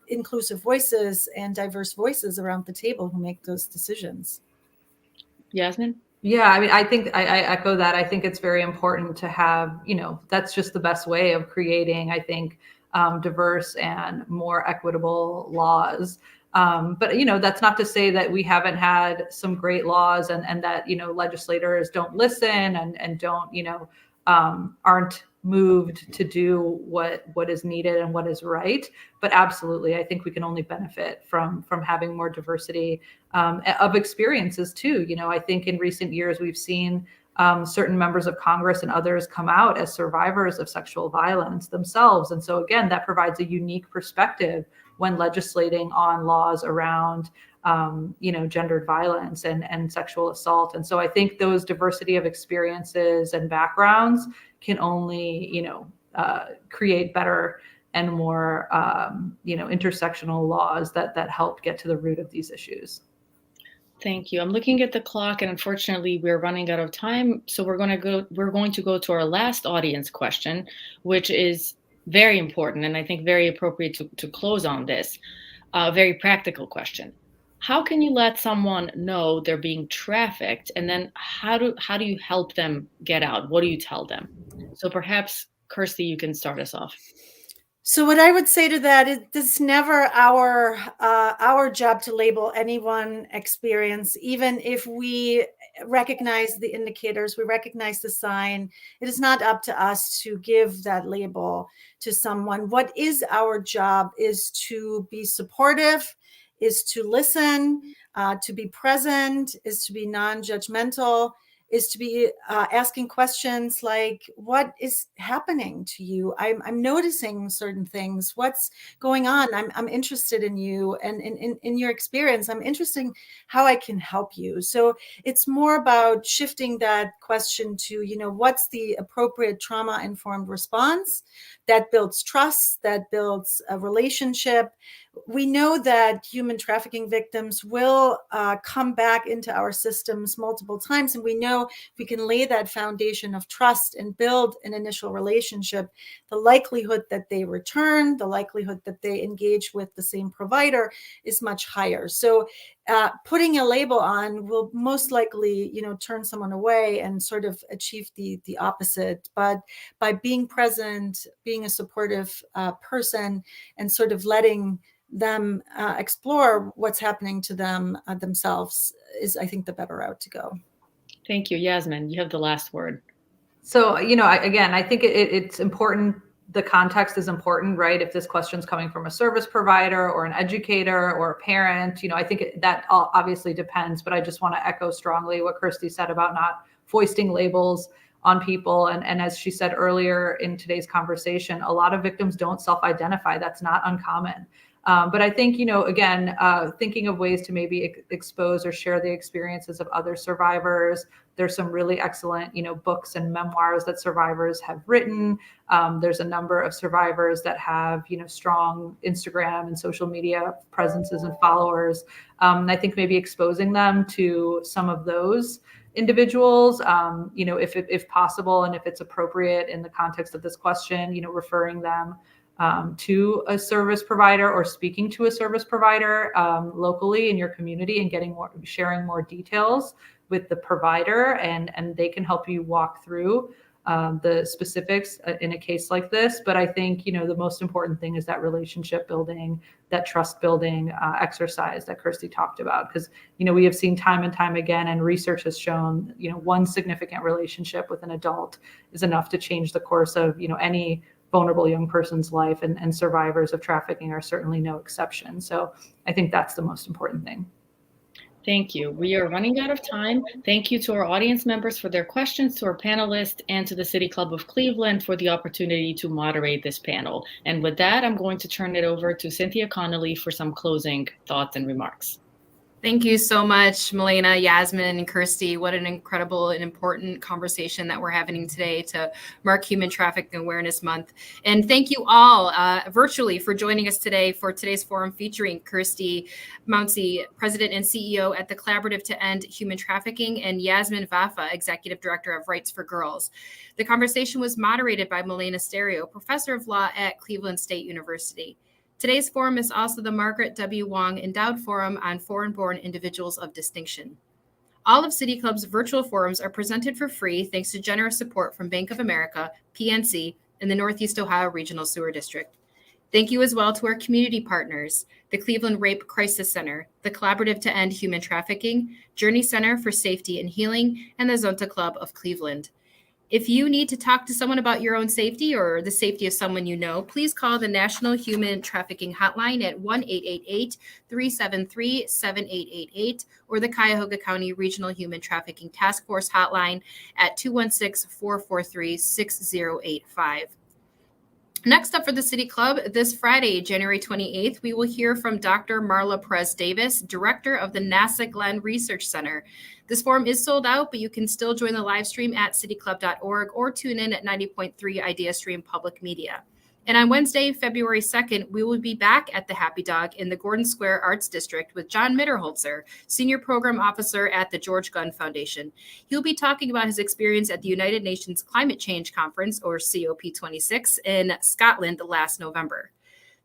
[SPEAKER 4] inclusive voices and diverse voices around the table who make those decisions.
[SPEAKER 2] Yasmin?
[SPEAKER 3] Yeah, I mean, I think I echo that. I think it's very important to have, that's just the best way of creating, I think, diverse and more equitable laws. But, that's not to say that we haven't had some great laws and that, legislators don't listen and don't, aren't moved to do what is needed and what is right. But absolutely, I think we can only benefit from having more diversity of experiences too. I think in recent years we've seen certain members of Congress and others come out as survivors of sexual violence themselves. And so again, that provides a unique perspective when legislating on laws around gendered violence and sexual assault. And so I think those diversity of experiences and backgrounds can only, create better and more, intersectional laws that help get to the root of these issues.
[SPEAKER 2] Thank you. I'm looking at the clock, and unfortunately, we're running out of time. So we're going to go to our last audience question, which is very important and I think very appropriate to close on this. Very practical question. How can you let someone know they're being trafficked, and then how do you help them get out? What do you tell them? So perhaps, Kirsty, you can start us off.
[SPEAKER 4] So what I would say to that is, it's never our job to label any one experience, even if we recognize the indicators, we recognize the sign. It is not up to us to give that label to someone. What is our job is to be supportive, is to listen, to be present, is to be non-judgmental, is to be asking questions like, what is happening to you? I'm noticing certain things. What's going on? I'm interested in you and in your experience. I'm interested in how I can help you. So it's more about shifting that question to, what's the appropriate trauma-informed response that builds trust, that builds a relationship. We know that human trafficking victims will come back into our systems multiple times. And we know if we can lay that foundation of trust and build an initial relationship, the likelihood that they return, the likelihood that they engage with the same provider is much higher. So putting a label on will most likely, turn someone away and sort of achieve the opposite. But by being present, being a supportive person, and sort of letting them explore what's happening to them themselves is, I think, the better route to go.
[SPEAKER 2] Thank you. Yasmin, you have the last word.
[SPEAKER 3] So, I think it's important. The context is important, right? If this question's coming from a service provider or an educator or a parent, I think that obviously depends, but I just want to echo strongly what Kirsty said about not foisting labels on people. And as she said earlier in today's conversation, a lot of victims don't self-identify. That's not uncommon. But I think, thinking of ways to maybe expose or share the experiences of other survivors. There's some really excellent, books and memoirs that survivors have written. There's a number of survivors that have, strong Instagram and social media presences and followers. And I think maybe exposing them to some of those individuals, if possible, and if it's appropriate in the context of this question, referring them to a service provider or speaking to a service provider locally in your community and sharing more details with the provider, and they can help you walk through the specifics in a case like this. But I think, the most important thing is that relationship building, that trust building exercise that Kirsty talked about. Because, we have seen time and time again, and research has shown, one significant relationship with an adult is enough to change the course of, any vulnerable young person's life, and survivors of trafficking are certainly no exception. So I think that's the most important thing.
[SPEAKER 2] Thank you. We are running out of time. Thank you to our audience members for their questions, to our panelists, and to the City Club of Cleveland for the opportunity to moderate this panel. And with that, I'm going to turn it over to Cynthia Connolly for some closing thoughts and remarks.
[SPEAKER 1] Thank you so much, Milena, Yasmin, and Kirsty. What an incredible and important conversation that we're having today to mark Human Trafficking Awareness Month. And thank you all virtually for joining us today for today's forum featuring Kirsty Mounsey, President and CEO at the Collaborative to End Human Trafficking, and Yasmin Vafa, Executive Director of Rights for Girls. The conversation was moderated by Milena Stereo, Professor of Law at Cleveland State University. Today's forum is also the Margaret W. Wong Endowed Forum on Foreign-Born Individuals of Distinction. All of City Club's virtual forums are presented for free thanks to generous support from Bank of America, PNC, and the Northeast Ohio Regional Sewer District. Thank you as well to our community partners, the Cleveland Rape Crisis Center, the Collaborative to End Human Trafficking, Journey Center for Safety and Healing, and the Zonta Club of Cleveland. If you need to talk to someone about your own safety or the safety of someone you know, please call the National Human Trafficking Hotline at 1-888-373-7888 or the Cuyahoga County Regional Human Trafficking Task Force Hotline at 216-443-6085. Next up for the City Club, this Friday, January 28th, we will hear from Dr. Marla Perez-Davis, Director of the NASA Glenn Research Center. This forum is sold out, but you can still join the live stream at cityclub.org or tune in at 90.3 Idea Stream Public Media. And on Wednesday, February 2nd, we will be back at the Happy Dog in the Gordon Square Arts District with John Mitterholzer, Senior Program Officer at the George Gunn Foundation. He'll be talking about his experience at the United Nations Climate Change Conference, or COP26, in Scotland last November.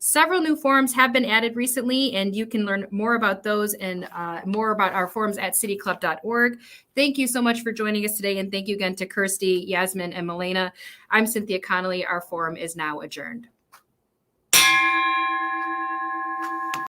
[SPEAKER 1] Several new forums have been added recently, and you can learn more about those and more about our forums at cityclub.org. Thank you so much for joining us today, and thank you again to Kirsty, Yasmin, and Milena. I'm Cynthia Connolly. Our forum is now adjourned.